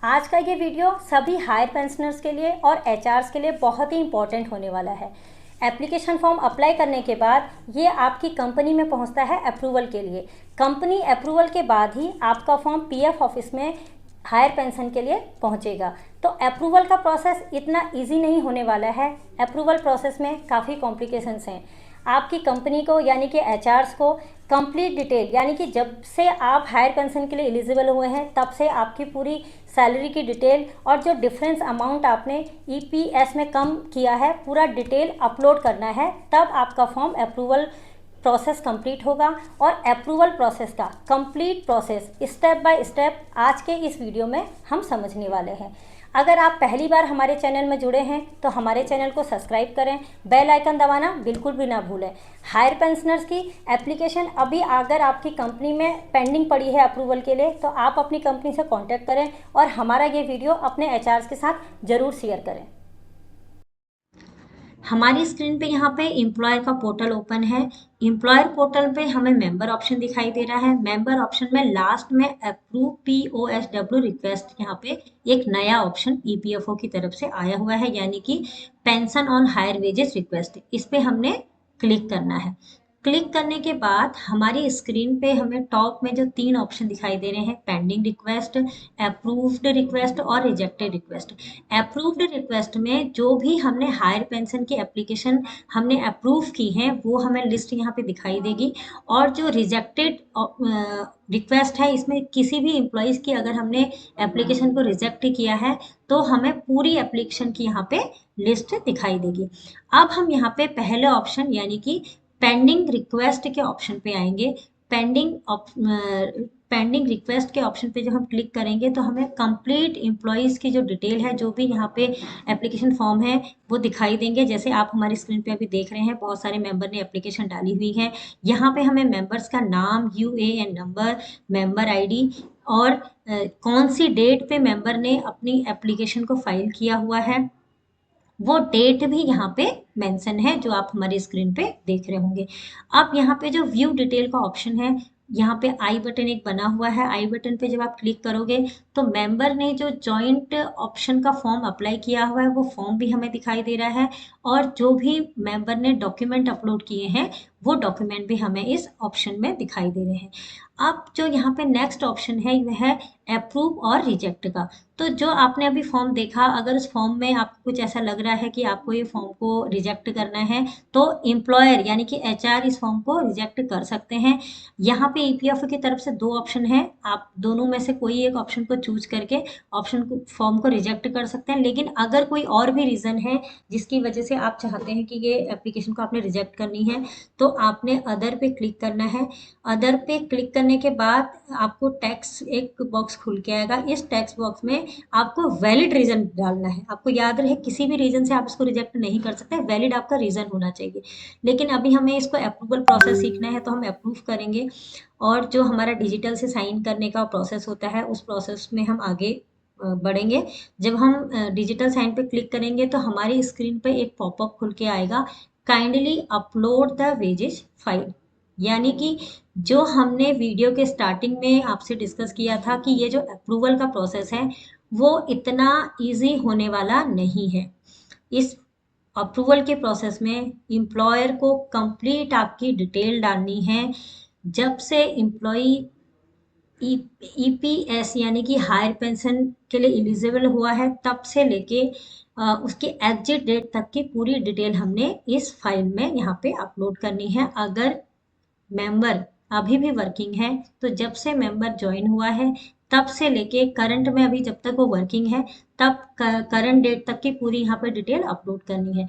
आज का ये वीडियो सभी हायर पेंशनर्स के लिए और एचआर्स के लिए बहुत ही इंपॉर्टेंट होने वाला है। एप्लीकेशन फॉर्म अप्लाई करने के बाद ये आपकी कंपनी में पहुंचता है अप्रूवल के लिए। कंपनी अप्रूवल के बाद ही आपका फॉर्म पीएफ ऑफिस में हायर पेंशन के लिए पहुंचेगा। तो अप्रूवल का प्रोसेस इतना इजी नहीं होने वाला है। अप्रूवल प्रोसेस में काफ़ी कॉम्प्लिकेशंस हैं। आपकी कंपनी को यानी कि एचआर्स को कंप्लीट डिटेल यानी कि जब से आप हायर पेंशन के लिए एलिजिबल हुए हैं तब से आपकी पूरी सैलरी की डिटेल और जो डिफरेंस अमाउंट आपने ईपीएस में कम किया है पूरा डिटेल अपलोड करना है, तब आपका फॉर्म अप्रूवल प्रोसेस कंप्लीट होगा। और अप्रूवल प्रोसेस का complete process step by step आज के इस वीडियो में हम समझने वाले हैं। अगर आप पहली बार हमारे चैनल में जुड़े हैं तो हमारे चैनल को सब्सक्राइब करें, बेल आइकन दबाना बिल्कुल भी ना भूलें। हायर पेंशनर्स की एप्लीकेशन अभी अगर आपकी कंपनी में पेंडिंग पड़ी है अप्रूवल के लिए तो आप अपनी कंपनी से कांटेक्ट करें और हमारा ये वीडियो अपने एचआर्स के साथ ज़रूर शेयर करें। हमारी स्क्रीन पे यहाँ पे एम्प्लॉयर का पोर्टल ओपन है। एम्प्लॉयर पोर्टल पे हमें मेंबर ऑप्शन दिखाई दे रहा है। मेंबर ऑप्शन में लास्ट में अप्रूव POSW रिक्वेस्ट यहाँ पे एक नया ऑप्शन ईपीएफओ की तरफ से आया हुआ है, यानी कि pension on higher wages request. इस पे हमने क्लिक करना है। क्लिक करने के बाद हमारी स्क्रीन पे हमें टॉप में जो 3 ऑप्शन दिखाई दे रहे हैं, पेंडिंग रिक्वेस्ट, अप्रूव्ड रिक्वेस्ट और रिजेक्टेड रिक्वेस्ट। अप्रूव्ड रिक्वेस्ट में जो भी हमने हायर पेंशन की एप्लीकेशन हमने अप्रूव की है वो हमें लिस्ट यहाँ पे दिखाई देगी। और जो रिजेक्टेड रिक्वेस्ट है इसमें किसी भी एम्प्लॉयज़ की अगर हमने एप्लीकेशन को रिजेक्ट किया है तो हमें पूरी एप्लीकेशन की यहाँ पे लिस्ट दिखाई देगी। अब हम यहाँ पे पहले ऑप्शन यानी कि पेंडिंग रिक्वेस्ट के ऑप्शन पे आएंगे। पेंडिंग रिक्वेस्ट के ऑप्शन पे जब हम क्लिक करेंगे तो हमें कंप्लीट एम्प्लॉयज़ की जो डिटेल है, जो भी यहाँ पे एप्लीकेशन फॉर्म है वो दिखाई देंगे। जैसे आप हमारी स्क्रीन पे अभी देख रहे हैं, बहुत सारे मेंबर ने एप्लीकेशन डाली हुई है। यहाँ पे हमें मेंबर्स का नाम, यूएएन नंबर, मेंबर आईडी और कौन सी डेट पे मेंबर ने अपनी एप्लीकेशन को फाइल किया हुआ है वो डेट भी यहाँ पे मेंशन है, जो आप हमारी स्क्रीन पे देख रहे होंगे। अब यहाँ पे जो व्यू डिटेल का ऑप्शन है, यहाँ पे आई बटन एक बना हुआ है। आई बटन पे जब आप क्लिक करोगे तो मेंबर ने जो जॉइंट ऑप्शन का फॉर्म अप्लाई किया हुआ है वो फॉर्म भी हमें दिखाई दे रहा है। और जो भी मेंबर ने डॉक्यूमेंट अपलोड किए हैं वो डॉक्यूमेंट भी हमें इस ऑप्शन में दिखाई दे रहे हैं। अब जो यहाँ पे नेक्स्ट ऑप्शन है वह है अप्रूव और रिजेक्ट का। तो जो आपने अभी फॉर्म देखा, अगर उस फॉर्म में आपको कुछ ऐसा लग रहा है कि आपको ये फॉर्म को रिजेक्ट करना है तो एम्प्लॉयर यानी कि एचआर इस फॉर्म को रिजेक्ट कर सकते हैं। यहाँ पे ईपीएफओ की तरफ से 2 ऑप्शन है, आप दोनों में से कोई एक ऑप्शन को चूज करके ऑप्शन को फॉर्म को रिजेक्ट कर सकते हैं। लेकिन अगर कोई और भी रीजन है जिसकी वजह से आप चाहते हैं कि ये एप्लीकेशन को आपने रिजेक्ट करनी है तो आपने अदर पे क्लिक करना है। अदर पे क्लिक करने के बाद आपको टेक्स्ट एक बॉक्स खुल के आएगा। इस टेक्स्ट बॉक्स में आपको वैलिड रीजन डालना है। आपको याद रहे किसी भी रीजन से आप इसको रिजेक्ट नहीं कर सकते, वैलिड आपका रीजन होना चाहिए। लेकिन अभी हमें इसको अप्रूवल प्रोसेस सीखना है तो हम अप्रूव करेंगे और जो हमारा डिजिटल से साइन करने का प्रोसेस होता है उस प्रोसेस में हम आगे बढ़ेंगे। जब हम डिजिटल साइन पे क्लिक करेंगे तो हमारी स्क्रीन पे एक पॉपअप खुल के आएगा, kindly upload the wages file. यानी कि जो हमने वीडियो के स्टार्टिंग में आपसे डिस्कस किया था कि ये जो अप्रूवल का प्रोसेस है वो इतना इजी होने वाला नहीं है। इस अप्रूवल के प्रोसेस में एम्प्लॉयर को कंप्लीट आपकी डिटेल डालनी है। जब से एम्प्लॉई ईपीएस यानी कि हायर पेंशन के लिए एलिजिबल हुआ है तब से लेके उसके एग्जिट डेट तक की पूरी डिटेल हमने इस फाइल में यहाँ पे अपलोड करनी है। अगर मेंबर अभी भी वर्किंग है तो जब से मेंबर ज्वाइन हुआ है तब से लेके करंट में अभी जब तक वो वर्किंग है तब करंट डेट तक की पूरी यहाँ पे डिटेल अपलोड करनी है।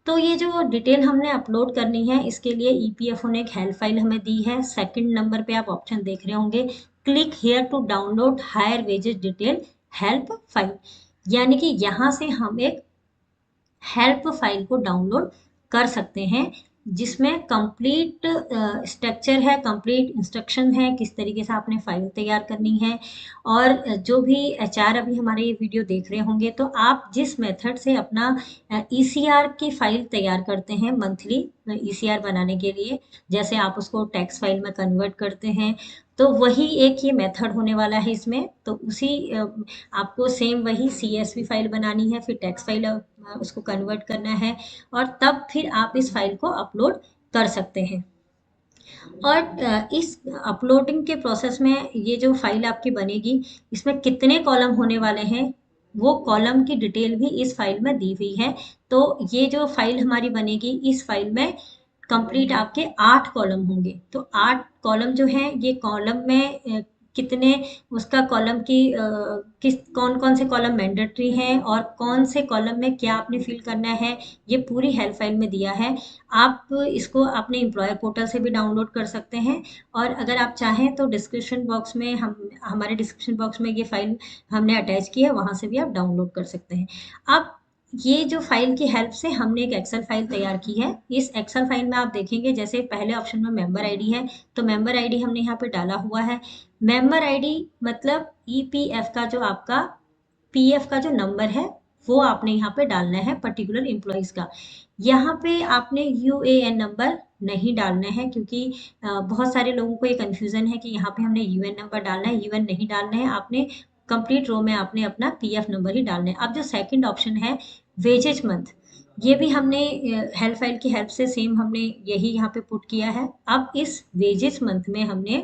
तो ये जो डिटेल हमने अपलोड करनी है इसके लिए ईपीएफओ ने एक हेल्प फाइल हमें दी है। सेकंड नंबर पे आप ऑप्शन देख रहे होंगे, click here to download higher wages detail help file. यानी कि यहाँ से हम एक हेल्प फाइल को डाउनलोड कर सकते हैं जिसमें कंप्लीट स्ट्रक्चर है, कंप्लीट इंस्ट्रक्शन है किस तरीके से आपने फाइल तैयार करनी है। और जो भी एचआर अभी हमारे ये वीडियो देख रहे होंगे तो आप जिस मेथड से अपना ईसीआर की फाइल तैयार करते हैं मंथली ईसीआर बनाने के लिए, जैसे आप उसको टैक्स फाइल में कन्वर्ट करते हैं तो वही एक ये मेथड होने वाला है इसमें। तो उसी आपको सेम वही CSV फाइल बनानी है, फिर टेक्स्ट फाइल उसको कन्वर्ट करना है, और तब फिर आप इस फाइल को अपलोड कर सकते हैं। और इस अपलोडिंग के प्रोसेस में ये जो फाइल आपकी बनेगी, इसमें कितने कॉलम होने वाले हैं वो कॉलम की डिटेल भी इस फाइल में दी हुई है। तो ये जो फाइल हमारी बनेगी, इस फाइल में कंप्लीट आपके 8 कॉलम होंगे। तो 8 कॉलम जो हैं, ये कॉलम में कितने उसका कॉलम की किस कौन कौन से कॉलम मैंडेटरी हैं और कौन से कॉलम में क्या आपने फिल करना है, ये पूरी हेल्प फाइल में दिया है। आप इसको अपने एम्प्लॉयर पोर्टल से भी डाउनलोड कर सकते हैं, और अगर आप चाहें तो डिस्क्रिप्शन बॉक्स में हमारे डिस्क्रिप्शन बॉक्स में ये फाइल हमने अटैच की है, वहाँ से भी आप डाउनलोड कर सकते हैं। अब ये जो फाइल की हेल्प से हमने एक एक्सेल फाइल तैयार की है। इस एक्सेल फाइल में आप देखेंगे, जैसे पहले ऑप्शन में मेंबर आईडी है, तो मेंबर आईडी हमने यहाँ पे डाला हुआ है। मेंबर आईडी मतलब ईपीएफ का जो आपका पीएफ का जो नंबर है, वो आपने यहाँ पे डालना है पर्टिकुलर एम्प्लॉइज का। यहाँ पे आपने यूएएन नंबर नहीं डालना है, क्योंकि बहुत सारे लोगों को ये कंफ्यूजन है कि यहाँ पे हमने यूएन नंबर डालना है। यूएन नहीं डालना है, आपने कंप्लीट रो में आपने अपना पीएफ नंबर ही डालना है। अब जो सेकंड ऑप्शन है वेजेज मंथ, ये भी हमने हेल्प फाइल की हेल्प से सेम हमने यही यहाँ पे पुट किया है। अब इस वेजेज मंथ में हमने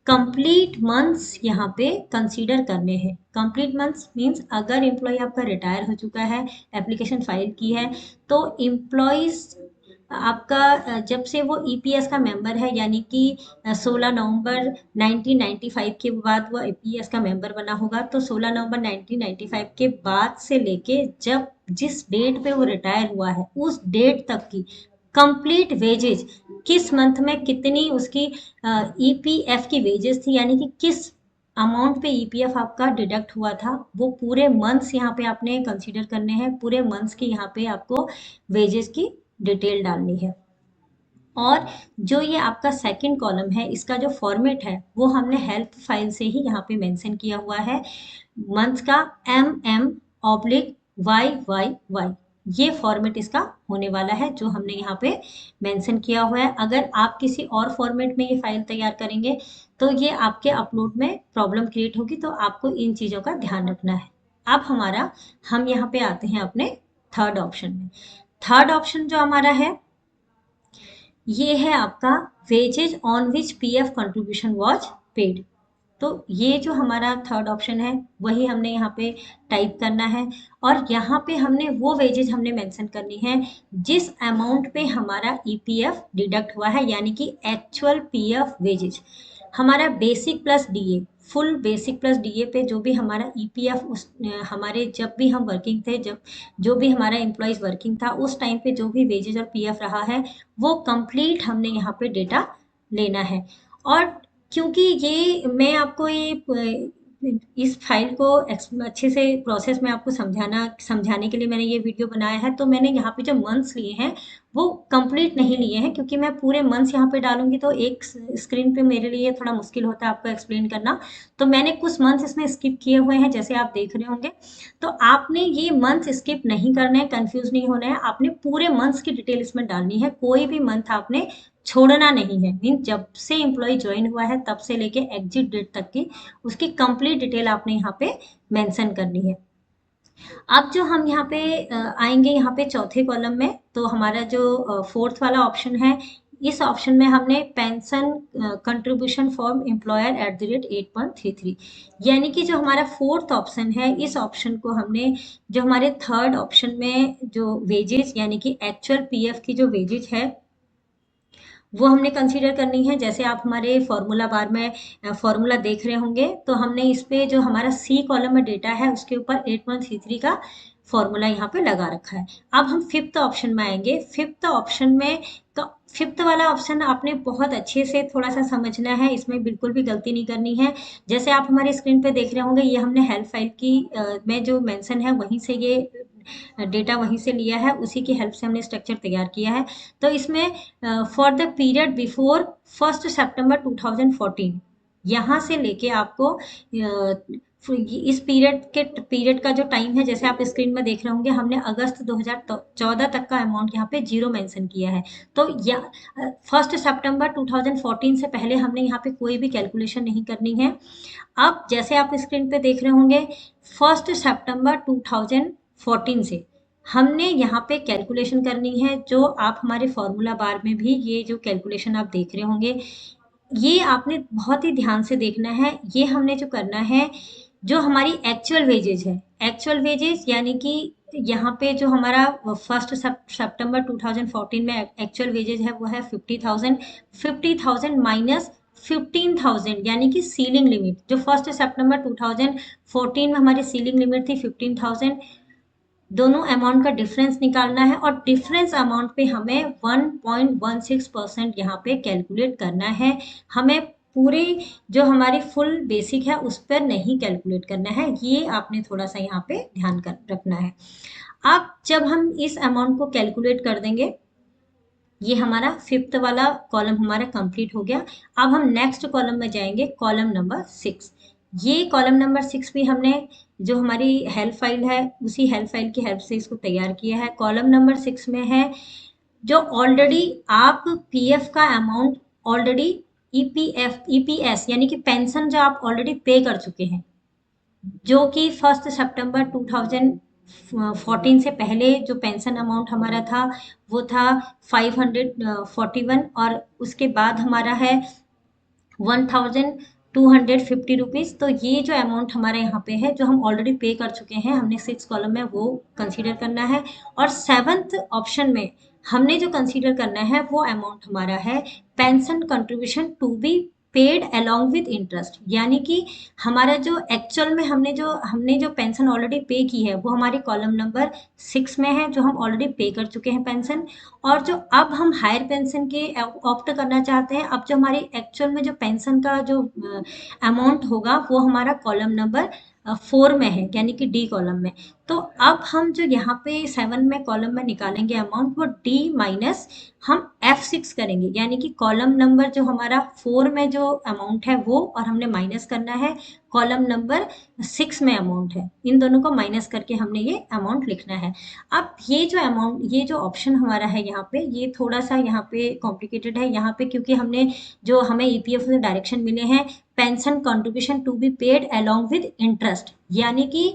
कंप्लीट मंथ्स यहाँ पे कंसीडर करने हैं। कंप्लीट मंथ्स मींस अगर एम्प्लॉय आपका रिटायर हो चुका है, एप्लीकेशन फाइल की है, तो एम्प्लॉयज आपका जब से वो ईपीएस का मेंबर है, यानी कि 16 नवंबर 1995 के बाद वो ईपीएस का मेंबर बना होगा, तो 16 नवंबर 1995 के बाद से लेके जब जिस डेट पे वो रिटायर हुआ है, उस डेट तक की कंप्लीट वेजेज, किस मंथ में कितनी उसकी ईपीएफ की वेजेस थी, यानी कि किस अमाउंट पे ईपीएफ आपका डिडक्ट हुआ था, वो पूरे मंथ्स यहाँ पे आपने कंसीडर करने हैं। पूरे मंथ्स की यहाँ पे आपको वेजेस की डिटेल डालनी है। और जो ये आपका सेकंड कॉलम है, इसका जो फॉर्मेट है वो हमने हेल्प फाइल से ही यहाँ पे मेंशन किया हुआ है। मंथ का MM/YYY, ये फॉर्मेट इसका होने वाला है जो हमने यहाँ पे मेंशन किया हुआ है। अगर आप किसी और फॉर्मेट में ये फाइल तैयार करेंगे तो ये आपके अपलोड में प्रॉब्लम क्रिएट होगी, तो आपको इन चीज़ों का ध्यान रखना है। अब हम यहाँ पे आते हैं अपने थर्ड ऑप्शन में। थर्ड ऑप्शन जो हमारा है, ये है आपका wages on which PF contribution was paid. तो ये जो हमारा थर्ड ऑप्शन है, वही हमने यहाँ पे टाइप करना है, और यहाँ पे हमने वो वेजेज हमने मेंशन करनी है जिस अमाउंट पे हमारा ईपीएफ डिडक्ट हुआ है, यानी कि एक्चुअल पीएफ वेजेज। हमारा basic plus DA, full basic plus DA पे जो भी हमारा ईपीएफ उस हमारे जब भी हम वर्किंग थे, जब जो भी हमारा एम्प्लॉयज वर्किंग था उस टाइम पे जो भी वेजेज और पीएफ रहा है, वो कंप्लीट हमने यहाँ पे डेटा लेना है। और क्योंकि ये मैं आपको ये इस फाइल को अच्छे से प्रोसेस में आपको समझाने के लिए मैंने ये वीडियो बनाया है। तो मैंने यहाँ पे जो मंथ्स लिए हैं वो कंप्लीट नहीं लिए हैं, क्योंकि मैं पूरे मंथ्स यहाँ पे डालूंगी तो एक स्क्रीन पे मेरे लिए थोड़ा मुश्किल होता है आपको एक्सप्लेन करना। तो मैंने कुछ मंथ्स इसमें स्किप किए हुए हैं, जैसे आप देख रहे होंगे। तो आपने ये मंथ स्किप नहीं करना है, कंफ्यूज नहीं होना है, आपने पूरे मंथ्स की डिटेल इसमें डालनी है। कोई भी मंथ आपने छोड़ना नहीं है। मीन जब से एम्प्लॉय ज्वाइन हुआ है तब से लेके एग्जिट डेट तक की उसकी कंप्लीट डिटेल आपने यहाँ पे मेंशन करनी है। अब जो हम यहाँ पे आएंगे यहाँ पे चौथे कॉलम में, तो हमारा जो फोर्थ वाला ऑप्शन है, इस ऑप्शन में हमने पेंशन कंट्रीब्यूशन फॉर्म एम्प्लॉयर @8.33, यानी कि जो हमारा फोर्थ ऑप्शन है, इस ऑप्शन को हमने जो हमारे थर्ड ऑप्शन में जो वेजेज यानी कि एक्चुअल पीएफ की जो वेजेज है वो हमने कंसीडर करनी है। जैसे आप हमारे फॉर्मूला बार में फॉर्मूला देख रहे होंगे, तो हमने इस पे जो हमारा सी कॉलम में डेटा है उसके ऊपर 8.33 का फॉर्मूला यहाँ पे लगा रखा है। अब हम फिफ्थ ऑप्शन में आएंगे। फिफ्थ ऑप्शन में तो फिफ्थ वाला ऑप्शन आपने बहुत अच्छे से थोड़ा सा समझना है, इसमें बिल्कुल भी गलती नहीं करनी है। जैसे आप हमारे स्क्रीन पे देख रहे होंगे, ये हमने हेल्प फाइल की में जो मेंशन है वहीं से ये डेटा वहीं से लिया है, उसी की हेल्प से हमने स्ट्रक्चर तैयार किया है। तो इसमें फॉर द पीरियड बिफोर 1 सितंबर 2014, यहाँ से लेके आपको इस पीरियड का जो टाइम है, जैसे आप स्क्रीन में देख रहे होंगे, हमने अगस्त 2014 तक का अमाउंट यहाँ पे जीरो मेंशन किया है। तो या 1 सितंबर 2014 से पहले हमने यहाँ पे कोई भी कैलकुलेशन नहीं करनी है। अब जैसे आप स्क्रीन पे देख रहे होंगे, 1 सितंबर 2014 से हमने यहाँ पे कैलकुलेशन करनी है। जो आप हमारे फॉर्मूला बार में भी ये जो कैलकुलेशन आप देख रहे होंगे, ये आपने बहुत ही ध्यान से देखना है। ये हमने जो करना है, जो हमारी एक्चुअल वेजेज है, एक्चुअल वेजेज यानी कि यहाँ पे जो हमारा 1 सितंबर 2014 में एक्चुअल वेजेज है वो है 50,000। 50,000 माइनस 15,000 यानी कि सीलिंग लिमिट, जो 1 सितंबर 2014 में हमारी सीलिंग लिमिट थी 15,000, दोनों अमाउंट का डिफरेंस निकालना है और डिफरेंस अमाउंट पे हमें 1.16% यहाँ पे कैलकुलेट करना है। हमें पूरी जो हमारी फुल बेसिक है उस पर नहीं कैलकुलेट करना है, ये आपने थोड़ा सा यहाँ पे ध्यान कर रखना है। अब जब हम इस अमाउंट को कैलकुलेट कर देंगे, ये हमारा 5th वाला कॉलम हमारा कंप्लीट हो गया। अब हम नेक्स्ट कॉलम में जाएंगे, कॉलम नंबर 6। ये कॉलम नंबर 6 भी हमने जो हमारी हेल्प फाइल है उसी हेल्प फाइल की हेल्प से इसको तैयार किया है। कॉलम नंबर 6 में है जो ऑलरेडी आप पीएफ का अमाउंट ऑलरेडी ईपीएस यानी कि पेंशन जो आप ऑलरेडी पे कर चुके हैं, जो कि 1 सितंबर 2014 से पहले जो पेंशन अमाउंट हमारा था वो था 541, और उसके बाद हमारा है 1,250 रुपीज़। तो ये जो अमाउंट हमारे यहाँ पे है जो हम ऑलरेडी पे कर चुके हैं, हमने 6 कॉलम में वो कंसीडर करना है। और 7th ऑप्शन में हमने जो कंसीडर करना है वो अमाउंट हमारा है pension contribution to be paid along with interest, यानी कि हमारा जो एक्चुअल में हमने जो पेंशन ऑलरेडी पे की है वो हमारे कॉलम नंबर 6 में है, जो हम ऑलरेडी पे कर चुके हैं पेंशन। और जो अब हम हायर पेंशन के ऑप्ट करना चाहते हैं, अब जो हमारी एक्चुअल में जो पेंशन का जो अमाउंट होगा वो हमारा कॉलम नंबर 4 में है, यानी कि डी कॉलम में। तो अब हम जो यहाँ पे 7 में कॉलम में निकालेंगे अमाउंट, वो डी माइनस हम F6 करेंगे, यानी कि कॉलम नंबर जो हमारा 4 में जो अमाउंट है वो, और हमने माइनस करना है कॉलम नंबर 6 में अमाउंट है, इन दोनों को माइनस करके हमने ये अमाउंट लिखना है। अब ये जो अमाउंट, ये जो ऑप्शन हमारा है यहाँ पे, ये थोड़ा सा यहाँ पे कॉम्प्लिकेटेड है यहाँ पे, क्योंकि हमने जो हमें ईपीएफ से डायरेक्शन मिले हैं pension contribution to be paid along with interest, यानी कि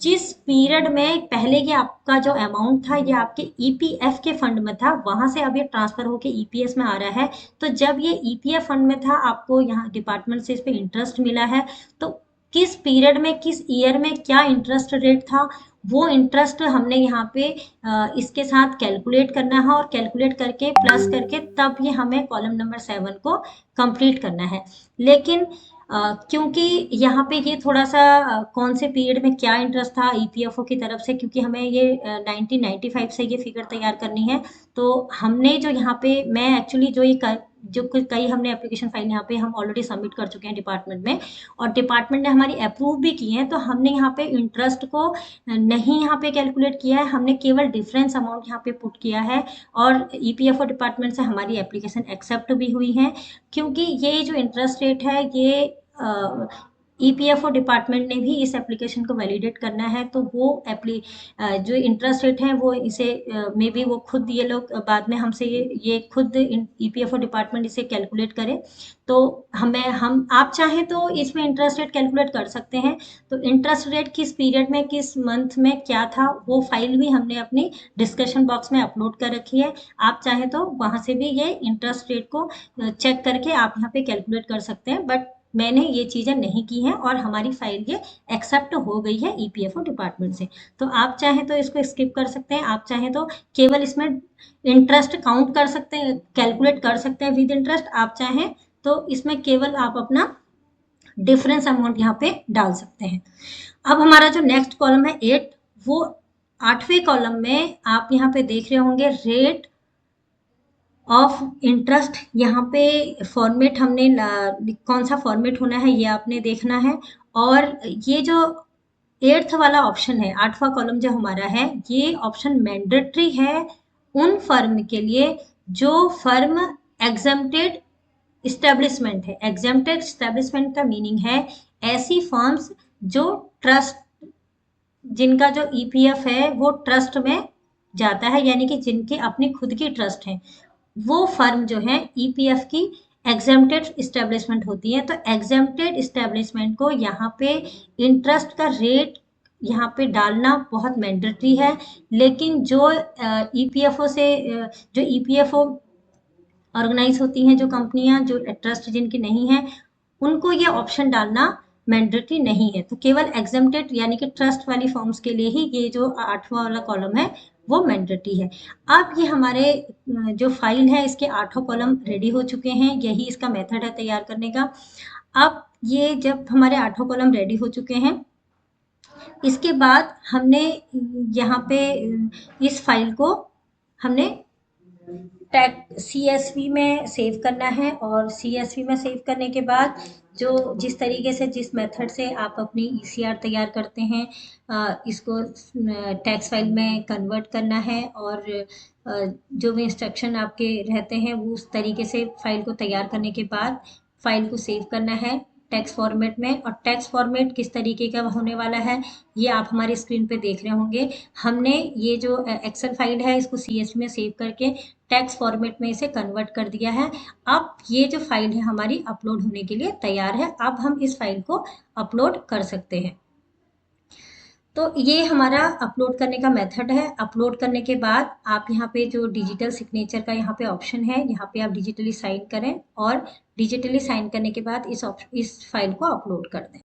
जिस पीरियड में पहले ये आपका जो अमाउंट था ये आपके ईपीएफ के फंड में था, वहां से अब ये ट्रांसफर होके ईपीएस में आ रहा है। तो जब ये ईपीएफ फंड में था, आपको यहाँ डिपार्टमेंट से इस पे इंटरेस्ट मिला है, तो किस पीरियड में किस ईयर में क्या इंटरेस्ट रेट था, वो इंटरेस्ट हमने यहाँ पे इसके साथ कैलकुलेट करना है, और कैलकुलेट करके प्लस करके तब ये हमें कॉलम नंबर 7 को कंप्लीट करना है। लेकिन क्योंकि यहाँ पे ये थोड़ा सा कौन से पीरियड में क्या इंटरेस्ट था ईपीएफओ की तरफ से, क्योंकि हमें ये 1995 से ये फिगर तैयार करनी है, तो हमने जो यहाँ पे मैं एक्चुअली जो कई हमने एप्लीकेशन फाइल यहाँ पे हम ऑलरेडी सबमिट कर चुके हैं डिपार्टमेंट में, और डिपार्टमेंट ने हमारी अप्रूव भी की है। तो हमने यहाँ पे इंटरेस्ट को नहीं यहाँ पे कैलकुलेट किया है, हमने केवल डिफरेंस अमाउंट यहाँ पे पुट किया है, और ईपीएफओ डिपार्टमेंट से हमारी एप्लीकेशन एक्सेप्ट भी हुई है। क्योंकि ये जो इंटरेस्ट रेट है ये ईपीएफओ डिपार्टमेंट ने भी इस एप्लीकेशन को वैलिडेट करना है, तो वो जो इंटरेस्ट रेट है वो इसे मे बी वो खुद ये लोग बाद में हमसे ये खुद ईपीएफओ डिपार्टमेंट इसे कैलकुलेट करे। तो हम आप चाहें तो इसमें इंटरेस्ट रेट कैलकुलेट कर सकते हैं। तो इंटरेस्ट रेट किस पीरियड में किस मंथ में क्या था, वो फाइल भी हमने अपनी डिस्कशन बॉक्स में अपलोड कर रखी है। आप चाहें तो वहां से भी ये इंटरेस्ट रेट को चेक करके आप यहाँ पे कैलकुलेट कर सकते हैं, बट मैंने ये चीजें नहीं की हैं और हमारी फाइल ये एक्सेप्ट हो गई है ईपीएफओ डिपार्टमेंट से। तो आप चाहें तो इसको स्किप कर सकते हैं, आप चाहें तो केवल इसमें इंटरेस्ट काउंट कर सकते हैं, कैलकुलेट कर सकते हैं विद इंटरेस्ट। आप चाहें तो इसमें केवल आप अपना डिफरेंस अमाउंट यहाँ पे डाल सकते हैं। अब हमारा जो नेक्स्ट कॉलम है 8, वो 8वें कॉलम में आप यहाँ पे देख रहे होंगे रेट ऑफ इंटरेस्ट। यहाँ पे फॉर्मेट हमने कौन सा फॉर्मेट होना है ये आपने देखना है। और ये जो 8th वाला ऑप्शन है, 8वां कॉलम जो हमारा है, ये ऑप्शन मैंडेटरी है उन फर्म के लिए जो फर्म एग्जेम्प्टेड इस्टेब्लिशमेंट है। एग्जेम्प्टेड इस्टेब्लिशमेंट का मीनिंग है ऐसी फर्म्स जो ट्रस्ट, जिनका जो ईपीएफ है वो ट्रस्ट में जाता है, यानी कि जिनके अपनी खुद की ट्रस्ट है, वो फर्म जो है ईपीएफ की एग्जेम्प्टेड इस्टेब्लिशमेंट होती है। तो एग्जेम्प्टेड इस्टेब्लिशमेंट को यहाँ पे इंटरेस्ट का रेट यहाँ पे डालना बहुत मैंडेटरी है। लेकिन जो ईपीएफओ से जो ईपीएफओ ऑर्गेनाइज होती हैं जो कंपनियां, जो ट्रस्ट जिनकी नहीं है, उनको ये ऑप्शन डालना मैंडेटरी नहीं है। तो केवल एग्जेम्प्टेड यानी कि ट्रस्ट वाली फॉर्म्स के लिए ही ये जो 8वां वाला कॉलम है वो मैंडेटरी है। अब ये हमारे जो फाइल है इसके 8 कॉलम रेडी हो चुके हैं, यही इसका मेथड है तैयार करने का। अब ये जब हमारे 8 कॉलम रेडी हो चुके हैं, इसके बाद हमने यहाँ पे इस फाइल को हमने टैग सीएसवी में सेव करना है। और सीएसवी में सेव करने के बाद जो जिस तरीके से, जिस मेथड से आप अपनी ईसीआर तैयार करते हैं, इसको टेक्स्ट फाइल में कन्वर्ट करना है। और जो भी इंस्ट्रक्शन आपके रहते हैं वो उस तरीके से फाइल को तैयार करने के बाद फाइल को सेव करना है टेक्स्ट फॉर्मेट में। और टेक्स्ट फॉर्मेट किस तरीके का होने वाला है ये आप हमारी स्क्रीन पे देख रहे होंगे। हमने ये जो एक्सेल फाइल है इसको सीएसवी में सेव करके टेक्स्ट फॉर्मेट में इसे कन्वर्ट कर दिया है। अब ये जो फाइल है हमारी अपलोड होने के लिए तैयार है। अब हम इस फाइल को अपलोड कर सकते हैं। तो ये हमारा अपलोड करने का मेथड है। अपलोड करने के बाद आप यहाँ पे जो डिजिटल सिग्नेचर का यहाँ पे ऑप्शन है, यहाँ पे आप डिजिटली साइन करें और डिजिटली साइन करने के बाद इस फाइल को अपलोड कर दें।